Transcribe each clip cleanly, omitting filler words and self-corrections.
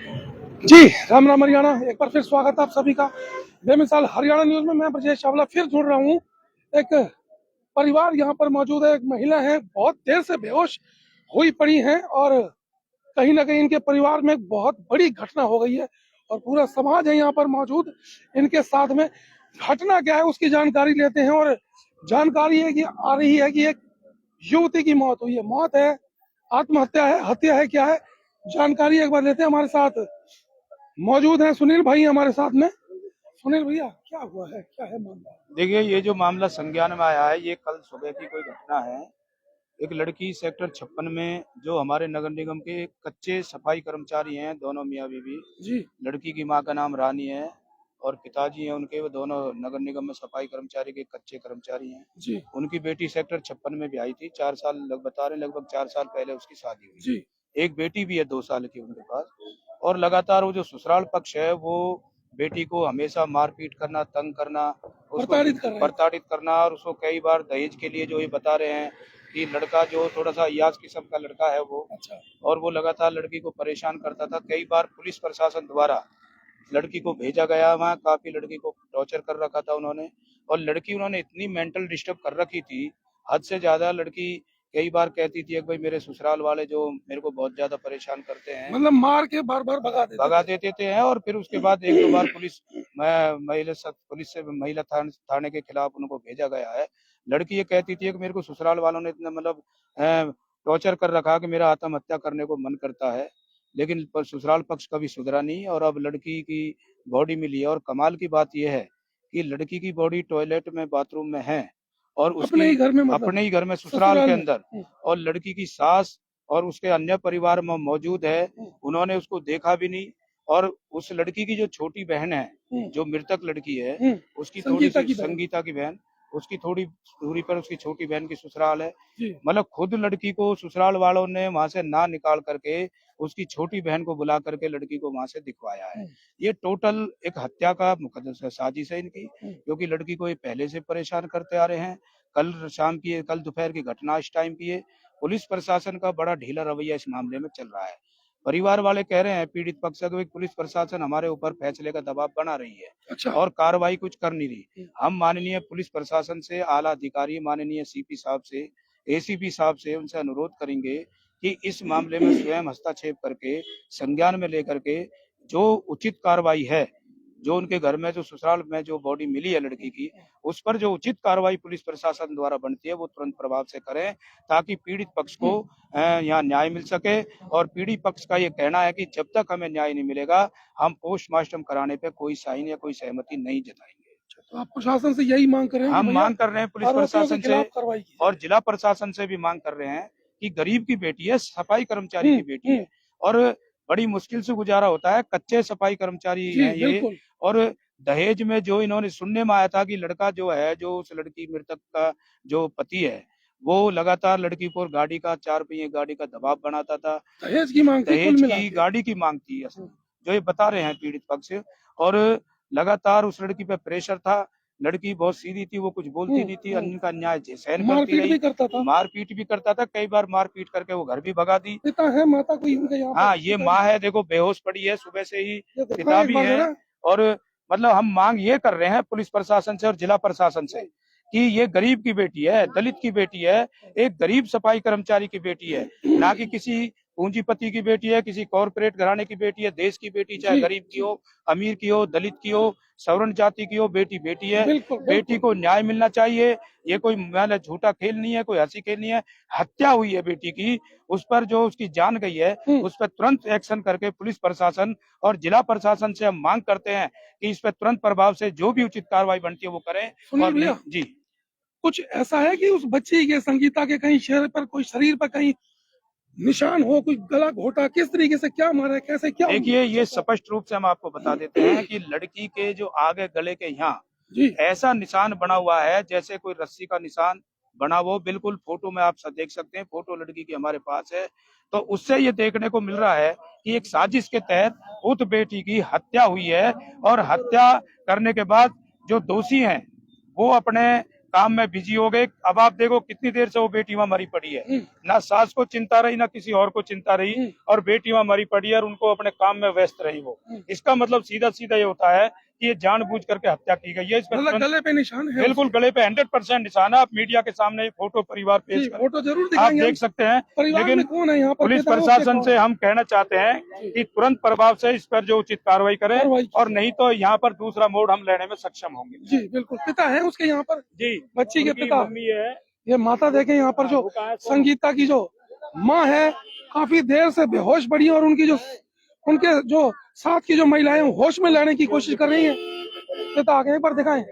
जी, राम राम हरियाणा। एक बार फिर स्वागत है आप सभी का बेमिसाल हरियाणा न्यूज में। मैं ब्रजेश चावला फिर जुड़ रहा हूँ। एक परिवार यहाँ पर मौजूद है। एक महिला है, बहुत देर से बेहोश हुई पड़ी हैं और कहीं ना कहीं इनके परिवार में एक बहुत बड़ी घटना हो गई है और पूरा समाज है यहाँ पर मौजूद इनके साथ में। घटना क्या है उसकी जानकारी लेते हैं और जानकारी है कि आ रही है कि एक युवती की मौत हुई है। मौत है, आत्महत्या है, हत्या है, क्या है, जानकारी एक बार लेते हैं। हमारे साथ मौजूद हैं सुनील भाई हमारे साथ में। सुनील भैया, क्या हुआ है, क्या है मामला? देखिए, ये जो मामला संज्ञान में आया है, ये कल सुबह की कोई घटना है। एक लड़की सेक्टर 56 में, जो हमारे नगर निगम के कच्चे सफाई कर्मचारी हैं, दोनों मियाँ बीवी। जी लड़की की माँ का नाम रानी है और पिताजी हैं उनके, वो दोनों नगर निगम में सफाई कर्मचारी के कच्चे कर्मचारी हैं। जी उनकी बेटी सेक्टर 56 में भी आई थी। 4 साल बता रहे, लगभग 4 साल पहले उसकी शादी हुई जी है। एक बेटी भी है 2 साल की उनके पास। और लगातार वो जो ससुराल पक्ष है, वो बेटी को हमेशा मारपीट करना, तंग करना, उसको प्रताड़ित कर रहे हैं। प्रताड़ित करना। और उसको कई बार दहेज के लिए, जो ये बता रहे हैं कि लड़का जो थोड़ा सा अयाज किस्म का लड़का है वो, अच्छा। और वो लगातार लड़की को परेशान करता था। कई बार पुलिस प्रशासन द्वारा लड़की को भेजा गया, वहाँ काफी लड़की को टॉर्चर कर रखा था उन्होंने। और लड़की उन्होंने इतनी मेंटल डिस्टर्ब कर रखी थी, हद से ज्यादा। लड़की कई बार कहती थी कि भाई मेरे ससुराल वाले जो मेरे को बहुत ज्यादा परेशान करते हैं, मतलब मार के बार बार भगा देते भगा थे। देते थे हैं। और फिर उसके बाद एक दो बार पुलिस से महिला थाने के खिलाफ उनको भेजा गया है। लड़की ये कहती थी कि मेरे को ससुराल वालों ने इतना मतलब टॉर्चर कर रखा कि मेरा आत्महत्या करने को मन करता है। लेकिन पर ससुराल पक्ष कभी सुधरा नहीं। और अब लड़की की बॉडी मिली है, और कमाल की बात यह है कि लड़की की बॉडी टॉयलेट में, बाथरूम में है, और अपने उसकी ही घर में, मतलब अपने ही घर में, ससुराल ससुराल के में। अंदर। और लड़की की सास और उसके अन्य परिवार में मौजूद है, उन्होंने उसको देखा भी नहीं। और उस लड़की की जो छोटी बहन है, जो मृतक लड़की है, उसकी थोड़ी संगीता सी, की बहन। संगीता की बहन, उसकी थोड़ी दूरी पर उसकी छोटी बहन की ससुराल है। जी मतलब खुद लड़की को ससुराल वालों ने वहां से ना निकाल करके उसकी छोटी बहन को बुला करके लड़की को वहां से दिखवाया है। ये टोटल एक हत्या का मुकद्दर साजिश है इनकी, क्योंकि लड़की को ये पहले से परेशान करते आ रहे हैं। कल दोपहर की घटना इस टाइम की है। पुलिस प्रशासन का बड़ा ढीला रवैया इस मामले में चल रहा है। परिवार वाले कह रहे हैं, पीड़ित पक्ष का, कि पुलिस प्रशासन हमारे ऊपर फैसले का दबाव बना रही है अच्छा। और कार्रवाई कुछ कर नहीं रही। हम माननीय पुलिस प्रशासन से, आला अधिकारी माननीय सीपी साहब से, एसीपी साहब से, उनसे अनुरोध करेंगे कि इस मामले में स्वयं हस्तक्षेप करके, संज्ञान में लेकर के जो उचित कार्रवाई है, जो उनके घर में, जो ससुराल में जो बॉडी मिली है लड़की की, उस पर जो उचित कार्रवाई पुलिस प्रशासन द्वारा बनती है वो तुरंत प्रभाव से करें, ताकि पीड़ित पक्ष को यहाँ न्याय मिल सके। और पीड़ित पक्ष का ये कहना है कि जब तक हमें न्याय नहीं मिलेगा, हम पोस्टमार्टम कराने पे कोई साइन या कोई सहमति नहीं जताएंगे। तो आप प्रशासन से यही मांग कर रहे हैं कि हम भैया मांग कर रहे हैं पुलिस आरोपियों के प्रशासन से खिलाफ कार्रवाई की और जाए। जिला प्रशासन से भी मांग कर रहे हैं कि गरीब की बेटी है, सफाई कर्मचारी हम्म की बेटी हम्म है, और बड़ी मुश्किल से गुजारा होता है। कच्चे सफाई कर्मचारी जी हैं ये। बिल्कुल। और दहेज में जो इन्होंने सुनने में आया था कि लड़का जो है, जो उस लड़की मृतक का जो पति है, वो लगातार लड़की को गाड़ी का, 4 पहिए गाड़ी का दबाव बनाता था। दहेज की मांग थी कुल दहेज मिला की के। गाड़ी की मांग थी असल, जो ये बता रहे हैं पीड़ित पक्ष। और लगातार उस लड़की पे प्रेशर था। लड़की बहुत सीधी थी, वो कुछ बोलती नहीं थी, अन्य का न्याय सहन करती मारपीट रही। भी करता था। मारपीट भी करता था, कई बार मारपीट करके वो घर भी भगा दी। पिता है, माता कोई उनके यहाँ पर हाँ, ये माँ पिताजी? है, देखो बेहोश पड़ी है सुबह से ही। ये दिखाएं पिता एक भी बार है। जरा। और मतलब हम मांग ये कर रहे हैं पुलिस प्रशासन से और जिला प्रशासन से कि ये गरीब की बेटी है, दलित की बेटी है, एक गरीब सफाई कर्मचारी की बेटी है, ना कि किसी पूंजीपति की बेटी है, किसी कॉरपोरेट घराने की बेटी है। देश की बेटी, चाहे जी गरीब की जी हो, अमीर की हो, दलित की हो, सवर्ण जाति की हो, बेटी बेटी है। बिल्कुल बेटी बिल्कुल। को न्याय मिलना चाहिए। ये कोई मतलब झूठा खेल नहीं है, कोई हंसी खेल नहीं है। हत्या हुई है बेटी की, उस पर जो उसकी जान गई है, उस पर तुरंत एक्शन करके पुलिस प्रशासन और जिला प्रशासन से हम मांग करते हैं कि इस पर तुरंत प्रभाव से जो भी उचित कार्रवाई बनती है वो करें। सुनील और नहीं भैया, जी, कुछ ऐसा है कि उस बच्ची के, संगीता के, कहीं चेहरे पर, कोई शरीर पर कहीं निशान हो, कोई गला घोटा, किस तरीके से, क्या मारा है, कैसे, क्या हुई देखिए, कुछ ये ऐसा? स्पष्ट रूप से हम आपको बता देते हैं कि लड़की के जो आगे गले के यहाँ जी ऐसा निशान बना हुआ है जैसे कोई रस्सी का निशान बना। वो बिल्कुल फोटो में आप सब देख सकते हैं, फोटो लड़की की हमारे पास है। तो उससे ये देखने को मिल रहा है कि एक साजिश के तहत उस बेटी की हत्या हुई है। और हत्या करने के बाद जो दोषी हैं वो अपने काम में बिजी हो गए। अब आप देखो कितनी देर से वो बेटी वहां मरी पड़ी है, ना सास को चिंता रही ना किसी और को चिंता रही, और बेटी वहां मरी पड़ी है और उनको अपने काम में व्यस्त रही वो। इसका मतलब सीधा सीधा ये होता है कि ये जानबूझ करके हत्या की गई है। इस पर मतलब गले पे निशान है, बिल्कुल गले पे 100% निशान है। आप मीडिया के सामने फोटो परिवार पेश करें, फोटो जरूर आप दिखाएंगे देख सकते हैं। परिवार लेकिन में कौन है यहाँ पर, पुलिस पिता है, प्रशासन उसके से हम कहना चाहते हैं कि तुरंत प्रभाव से इस पर जो उचित कार्रवाई करें, कार्रवाई और नहीं तो यहाँ पर दूसरा मोड़ हम लेने में सक्षम होंगे। जी बिल्कुल, पिता है उसके यहाँ पर, जी, बच्ची के उनकी पिता, मम्मी है, ये माता देखें यहाँ पर जो संगीता की जो माँ है काफी देर से बेहोश पड़ी है, और उनके जो साथ की जो महिलाएं होश में लाने की कोशिश कर रही हैं। पिता आगे एक बार दिखाएं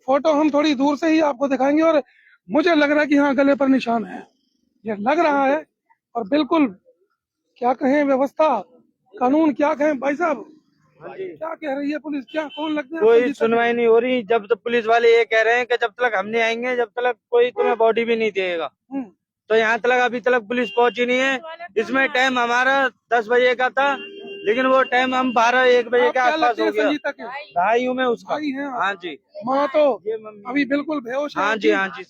फोटो, हम थोड़ी दूर से ही आपको दिखाएंगे, और मुझे लग रहा है कि हाँ गले पर निशान है, ये लग रहा है। और बिल्कुल क्या कहें, व्यवस्था कानून क्या कहें भाई साहब, क्या कह रही है पुलिस, क्या कौन लगते हैं? कोई सुनवाई नहीं हो रही। जब तक पुलिस वाले ये कह रहे हैं कि जब तक हम नहीं आएंगे जब तक कोई तुम्हें बॉडी भी नहीं देगा, तो यहाँ तक अभी तक पुलिस पहुंची नहीं है। इसमें टाइम हमारा 10 बजे का था, लेकिन वो टाइम हम 12-1 बजे के आसपास हो गया। भाई हूँ मैं उसका। भाई हैं आप? हाँ जी। माँ तो ये मम्मी। अभी बिल्कुल बेहोश है। हाँ जी, हाँ जी,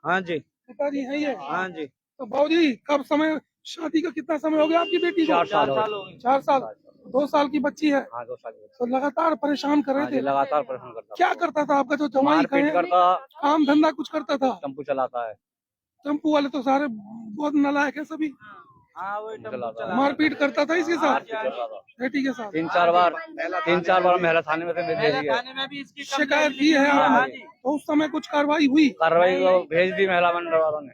हाँ जी, पिताजी है ये। हाँ जी। तो बाबूजी कब समय, शादी का कितना समय हो गया आपकी बेटी को? 4 साल हो गए। 4 साल, 2 साल की बच्ची है। हाँ, 2 साल की। तो लगातार परेशान कर रहे थे। लगातार परेशान करता। क्या करता था आपका जो जमाई मारपीट करता, काम धंधा कुछ करता था? टेम्पू चलाता है। टेम्पू वाले तो सारे बहुत नालायक है सभी। हाँ, वही टेम्पू चलाता। मारपीट करता था इसके साथ, बेटी के साथ। 3-4 बार महिला थाने में से भेज दी। शिकायत की है आपने? तो उस समय कुछ कार्रवाई हुई? कार्रवाई को भेज दी महिला मंडल वालों ने,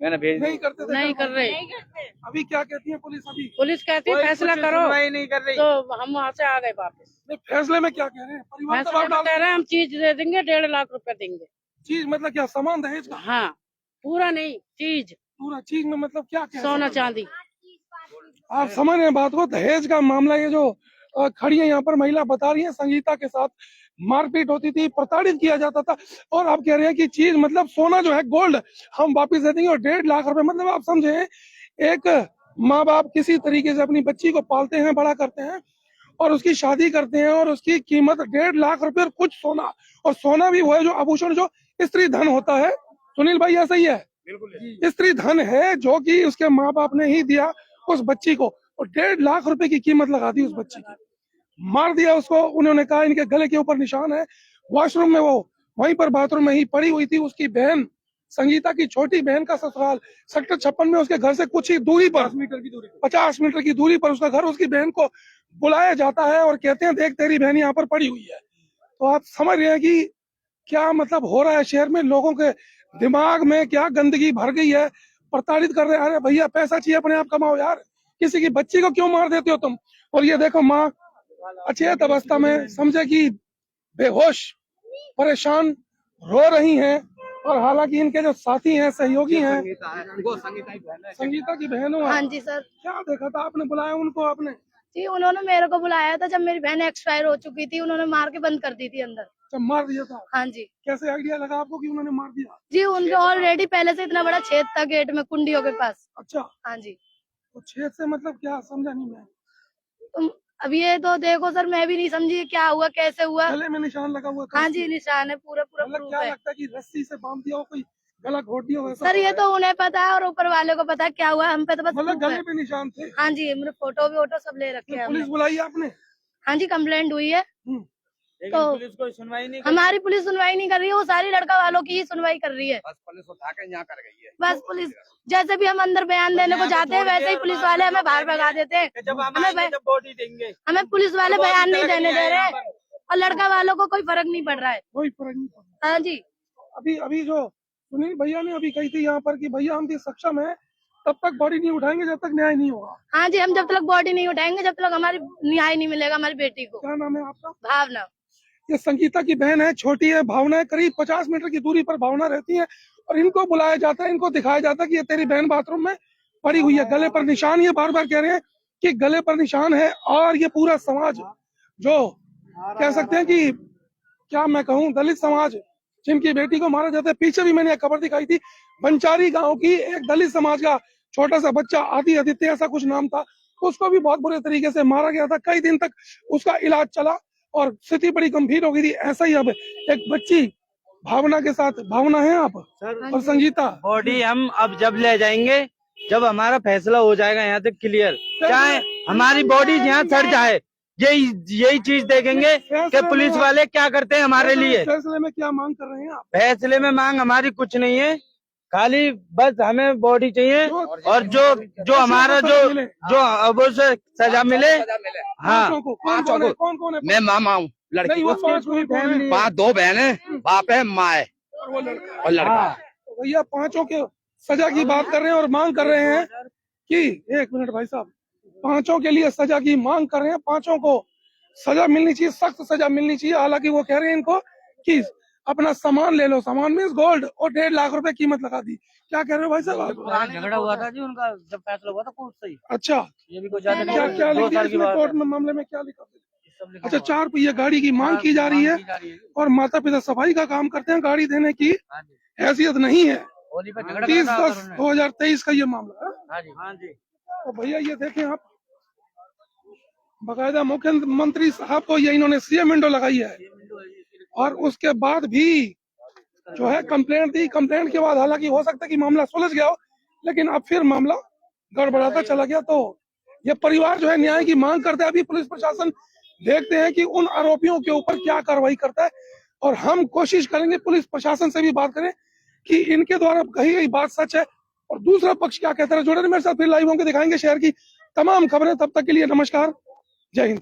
मैंने भेज नहीं दी। करते थे? नहीं कर रही। अभी क्या कहती है पुलिस? अभी पुलिस कहती है फैसला करो, नहीं कर रही। तो हम वहाँ से आ गए वापस। नहीं, फैसले में क्या कह रहे हैं? परिवार फैसला दबाव में कह डाल, रहे हैं हम चीज दे देंगे, 1.5 लाख रुपए देंगे। चीज मतलब क्या, सामान दहेज का? हाँ, पूरा नहीं, चीज, पूरा चीज में मतलब क्या कह रहे सोना हैं? चांदी। आप समझ रहे हैं बात को? दहेज का मामला, ये जो खड़ी है यहाँ पर महिला बता रही है, संगीता के साथ मारपीट होती थी, प्रताड़ित किया जाता था, और आप कह रहे हैं कि चीज मतलब सोना जो है, गोल्ड हम वापस दे देंगे, और 1.5 लाख रुपए। मतलब आप समझे, एक माँ बाप किसी तरीके से अपनी बच्ची को पालते हैं, बड़ा करते हैं, और उसकी शादी करते हैं, और उसकी कीमत 1.5 लाख रुपए और कुछ सोना, और सोना भी वो है जो आभूषण, जो स्त्री धन होता है। सुनील भाई ऐसा ही है, बिल्कुल स्त्री धन है जो कि उसके माँ बाप ने ही दिया उस बच्ची को, और 1.5 लाख रुपए की कीमत लगा दी उस बच्ची की, मार दिया उसको। उन्होंने कहा इनके गले के ऊपर निशान है। वॉशरूम में, वो वहीं पर बाथरूम में ही पड़ी हुई थी। उसकी बहन, संगीता की छोटी बहन का ससुराल सेक्टर 56 में, उसके घर से कुछ ही दूरी पर, 50 मीटर की दूरी पर उसका घर। उसकी बहन को बुलाया जाता है और कहते हैं देख तेरी बहन यहाँ पर पड़ी हुई है। तो आप समझ रहे हैं कि क्या मतलब हो रहा है शहर में, लोगों के दिमाग में क्या गंदगी भर गई है, प्रताड़ित कर रहे हैं। अरे भैया पैसा चाहिए, अपने आप कमाओ यार, किसी की बच्ची को क्यों मार देते हो तुम? और ये देखो माँ अचेत अवस्था में, समझे कि बेहोश, परेशान, रो रही हैं, और हालांकि इनके जो साथी हैं, सहयोगी हैं, संगीता की बहनों, हाँ जी सर। क्या देखा था आपने? बुलाया उनको आपने? जी उन्होंने मेरे को बुलाया था जब मेरी बहन एक्सपायर हो चुकी थी, उन्होंने मार के बंद कर दी थी अंदर। जब मार दिया था? हाँ जी। कैसे आइडिया लगा आपको कि उन्होंने मार दिया? जी उनके ऑलरेडी पहले से इतना बड़ा छेद था गेट में, कुंडियों के पास। अच्छा, हाँ जी। तो छेद से मतलब क्या, समझा नहीं मैं। तुम अब ये तो देखो सर, मैं भी नहीं समझी क्या हुआ, कैसे हुआ। गले में निशान लगा हुआ था? हाँ जी निशान है, पूरा पूरा मतलब प्रूफ क्या है। लगता है कि रस्सी से बांध दिया हो, कोई गला घोट दिया हो? सर ये तो उन्हें पता है और ऊपर वाले को पता है क्या हुआ, हम पे तो बस मतलब proof है। गले पे निशान थे? हाँ जी, हमने फोटो भी वोटो सब ले रखे हैं पुलिस हमने। बुलाई आपने? हाँ जी, कंप्लेंट हुई है। लेकिन पुलिस कोई सुनवाई नहीं कर हमारी पुलिस सुनवाई नहीं कर रही है, वो सारी लड़का वालों की ही सुनवाई कर रही है। बस पुलिस उठा के यहाँ कर गई है। बस पुलिस, जैसे भी हम अंदर बयान देने को जाते हैं वैसे ही पुलिस वाले हमें बाहर भगा देते हैं। जब हम हमें आएंगे जब बॉडी देंगे। हमें पुलिस वाले तो वो बयान अभी नहीं तक देने नहीं दे आए रहे यहाँ हैं, पर। और लड़का वालों को कोई फर्क नहीं पड़ रहा है। कोई फर्क नहीं पड़ा। हाँ जी। अभी अभी जो सुनील भैया ने अभी कही थी यहाँ पर कि भैया हम भी सक्षम है, तब तक बॉडी नहीं उठाएंगे जब तक न्याय नहीं होगा। हाँ जी, हम जब तक बॉडी नहीं उठाएंगे जब तक हमारी न्याय नहीं मिलेगा हमारी बेटी को। क्या नाम है आपका? भावना। ये संगीता की बहन है, छोटी है, भावना है। करीब 50 मीटर की दूरी पर भावना रहती है, और इनको बुलाया जाता है, इनको दिखाया जाता है कि ये तेरी बहन बाथरूम में पड़ी हुई है, गले पर निशान। ये बार बार कह रहे हैं कि गले पर निशान है, और ये पूरा समाज, जो कह सकते हैं कि क्या मैं कहूँ, दलित समाज, जिनकी बेटी को मारा जाता है। पीछे भी मैंने एक खबर दिखाई थी, बंचारी गांव की एक दलित समाज का छोटा सा बच्चा, आदि आदित्य ऐसा कुछ नाम था, उसको भी बहुत बुरे तरीके से मारा गया था। कई दिन तक उसका इलाज चला और स्थिति बड़ी गंभीर हो गई थी। ऐसा ही अब एक बच्ची भावना के साथ, भावना है आप सर और संगीता। बॉडी हम अब जब ले जाएंगे, जब हमारा फैसला हो जाएगा यहाँ तक क्लियर, चाहे हमारी बॉडी यहाँ सड़ जाए, यही चीज देखेंगे कि पुलिस वाले क्या करते हैं हमारे लिए। फैसले में क्या मांग कर रहे हैं आप? फैसले में मांग हमारी कुछ नहीं है, खाली बस हमें बॉडी चाहिए और जो हमारा जो अब उसे सजा मिले। हाँ, पांचों को कौन कौन है? मैं मामा हूँ, नहीं, लड़की वो पांच हुई फैमिली, 2 बहन है, बाप है, माँ है और वो लड़का। और लड़का है। तो भैया पांचों के सजा की बात कर रहे हैं और मांग कर रहे हैं कि, एक मिनट भाई साहब, पांचों के लिए सजा की मांग कर रहे हैं, पांचों को सजा मिलनी चाहिए, सख्त सजा मिलनी चाहिए। हालांकि वो कह रहे हैं इनको कि अपना सामान ले लो, सामान मीन्स गोल्ड, और 1.5 लाख रुपए कीमत लगा दी। क्या कह रहे हो भाई साहब आप? झगड़ा हुआ था जी उनका, जब फैसला हुआ था कोर्ट से ही। अच्छा, ये भी कुछ ज्यादा क्या क्या लिख दिया इसमें कोर्ट में, मामले में क्या लिखा? अच्छा, 4 पहिया गाड़ी की मांग की जा रही है और माता पिता सफाई का काम करते हैं, गाड़ी देने की हैसियत नहीं है। 30/10/2023 का ये मामला है। हाँ जी। तो भैया ये देखें आप, बकायदा मुख्यमंत्री साहब को ये इन्होंने सीएम विंडो लगाई है और उसके बाद भी जो है कंप्लेंट दी। कंप्लेंट के बाद हालांकि हो सकता है कि मामला सुलझ गया हो, लेकिन अब फिर मामला गड़बड़ाता चला गया। तो ये परिवार जो है न्याय की मांग करते हैं। अभी पुलिस प्रशासन देखते हैं कि उन आरोपियों के ऊपर क्या कार्रवाई करता है, और हम कोशिश करेंगे पुलिस प्रशासन से भी बात करें कि इनके द्वारा कही गई बात सच है और दूसरा पक्ष क्या कहता है। जुड़े मेरे साथ, फिर लाइव होंगे, दिखाएंगे शहर की तमाम खबरें। तब तक के लिए नमस्कार, जय हिंद।